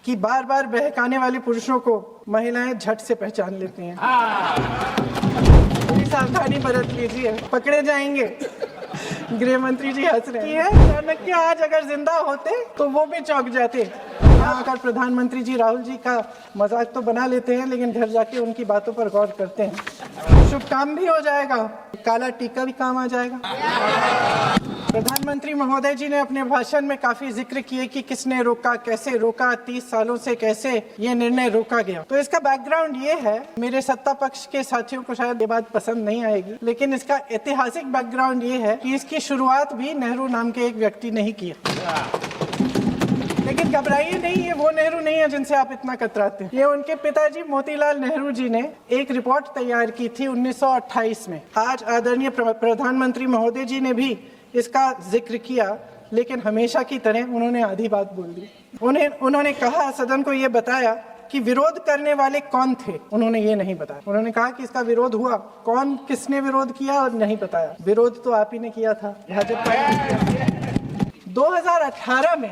कि बार बार बहकाने वाले पुरुषों को महिलाएं झट से पहचान लेती हैं। थोड़ी सावधानी बरत लीजिए, पकड़े जाएंगे। गृह मंत्री जी हंस रहे हैं। चाणक्य आज अगर जिंदा होते तो वो भी चौंक जाते। यहाँ आकर प्रधानमंत्री जी राहुल जी का मजाक तो बना लेते हैं, लेकिन घर जाके उनकी बातों पर गौर करते हैं। शुभ काम भी हो जाएगा, काला टीका भी काम आ जाएगा। प्रधानमंत्री महोदय जी ने अपने भाषण में काफी जिक्र किए कि किसने रोका, कैसे रोका, 30 सालों से कैसे ये निर्णय रोका गया। तो इसका बैकग्राउंड ये है, मेरे सत्ता पक्ष के साथियों को शायद ये बात पसंद नहीं आएगी, लेकिन इसका ऐतिहासिक बैकग्राउंड ये है कि इसकी शुरुआत भी नेहरू नाम के एक व्यक्ति ने ही किया। लेकिन घबराइए नहीं, ये वो नेहरू नहीं है जिनसे आप इतना कतराते हैं। ये उनके पिताजी मोतीलाल नेहरू जी ने एक रिपोर्ट तैयार की थी 1928 में। आज आदरणीय प्रधानमंत्री महोदय जी ने भी इसका जिक्र किया, लेकिन हमेशा की तरह उन्होंने आधी बात बोल दी। उन्होंने कहा, सदन को ये बताया कि विरोध करने वाले कौन थे, उन्होंने ये नहीं बताया। उन्होंने कहा कि इसका विरोध हुआ, कौन किसने विरोध किया और नहीं बताया। विरोध तो आप ही ने किया था, भाजपा ने। 2018 में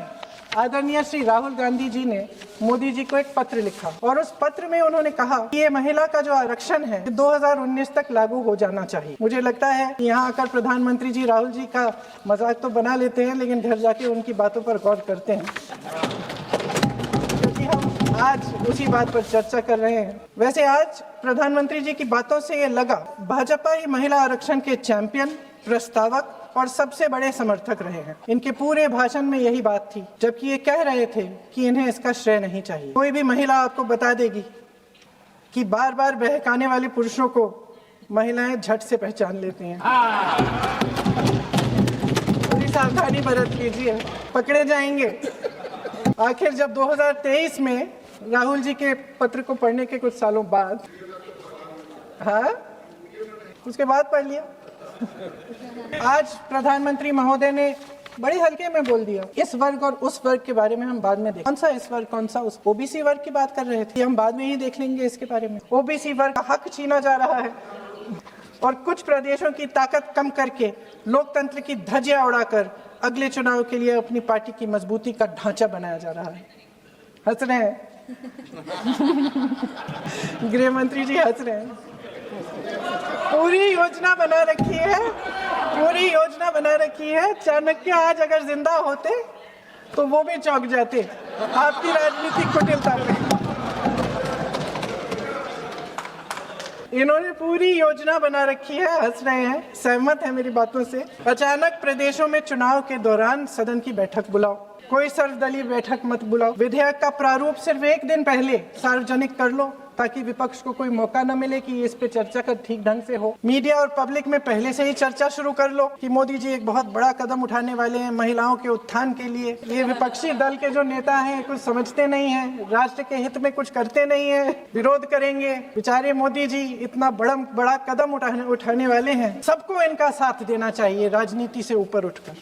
आदरणीय श्री राहुल गांधी जी ने मोदी जी को एक पत्र लिखा और उस पत्र में उन्होंने कहा कि ये महिला का जो आरक्षण है 2019 तक लागू हो जाना चाहिए। मुझे लगता है कि यहाँ आकर प्रधानमंत्री जी राहुल जी का मजाक तो बना लेते हैं, लेकिन घर जाके उनकी बातों पर गौर करते हैं, क्योंकि हम आज उसी बात पर चर्चा कर रहे हैं। वैसे आज प्रधानमंत्री जी की बातों से ये लगा भाजपा ही महिला आरक्षण के चैंपियन, प्रस्तावक और सबसे बड़े समर्थक रहे हैं। इनके पूरे भाषण में यही बात थी, जबकि ये कह रहे थे कि इन्हें इसका श्रेय नहीं चाहिए। कोई भी महिला आपको बता देगी कि बार बार बहकाने वाले पुरुषों को महिलाएं झट से पहचान लेती हैं। थोड़ी सावधानी बरत लीजिए, पकड़े जाएंगे। आखिर जब 2023 में राहुल जी के पत्र को पढ़ने के कुछ सालों बाद, उसके बाद पढ़ लिया। आज प्रधानमंत्री महोदय ने बड़े हल्के में बोल दिया। इस वर्ग और उस वर्ग के बारे में हम बाद में देखेंगे। कौन सा इस वर्ग, कौन सा उस? ओबीसी वर्ग की बात कर रहे थे, हम बाद में ही देख लेंगे इसके बारे में। ओबीसी वर्ग का हक छीना जा रहा है और कुछ प्रदेशों की ताकत कम करके लोकतंत्र की धज्जियां उड़ाकर अगले चुनाव के लिए अपनी पार्टी की मजबूती का ढांचा बनाया जा रहा है। हंस रहे हैं गृह मंत्री जी, हंस रहे हैं। पूरी योजना बना रखी है। चाणक्य आज अगर जिंदा होते तो वो भी चौंक जाते आपकी राजनीतिक कुटिलता पे। इन्होंने पूरी योजना बना रखी है। हंस रहे हैं, सहमत है मेरी बातों से। अचानक प्रदेशों में चुनाव के दौरान सदन की बैठक बुलाओ, कोई सर्वदलीय बैठक मत बुलाओ। विधेयक का प्रारूप सिर्फ एक दिन पहले सार्वजनिक कर लो, ताकि विपक्ष को कोई मौका न मिले कि इस पे चर्चा कर ठीक ढंग से हो। मीडिया और पब्लिक में पहले से ही चर्चा शुरू कर लो कि मोदी जी एक बहुत बड़ा कदम उठाने वाले हैं महिलाओं के उत्थान के लिए। ये विपक्षी दल के जो नेता हैं कुछ समझते नहीं हैं, राष्ट्र के हित में कुछ करते नहीं हैं, विरोध करेंगे। बेचारे मोदी जी इतना बड़ा कदम उठाने वाले हैं, सबको इनका साथ देना चाहिए राजनीति से ऊपर उठकर।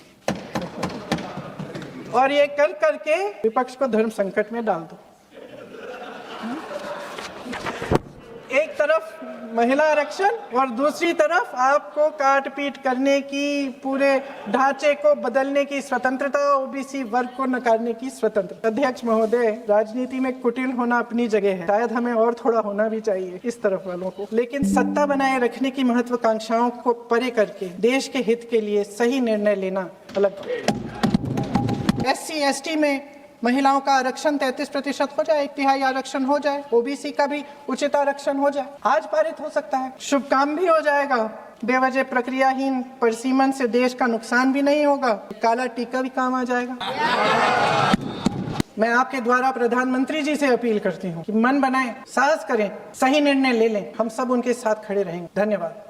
और ये कर करके विपक्ष को धर्म संकट में डाल दो। एक तरफ महिला आरक्षण और दूसरी तरफ आपको काट पीट करने की, पूरे ढांचे को बदलने की स्वतंत्रता, ओबीसी वर्ग को नकारने की स्वतंत्रता। अध्यक्ष महोदय, राजनीति में कुटिल होना अपनी जगह है, शायद हमें और थोड़ा होना भी चाहिए इस तरफ वालों को, लेकिन सत्ता बनाए रखने की महत्वाकांक्षाओं को परे करके देश के हित के लिए सही निर्णय लेना अलग। SC ST में महिलाओं का आरक्षण 33% हो जाए, 1/3 आरक्षण हो जाए, ओबीसी का भी उचित आरक्षण हो जाए, आज पारित हो सकता है। शुभ काम भी हो जाएगा, बेवजह प्रक्रियाहीन परिसीमन से देश का नुकसान भी नहीं होगा, काला टीका भी काम आ जाएगा। मैं आपके द्वारा प्रधानमंत्री जी से अपील करती हूँ कि मन बनाएं, साहस करें, सही निर्णय ले लें। हम सब उनके साथ खड़े रहेंगे। धन्यवाद।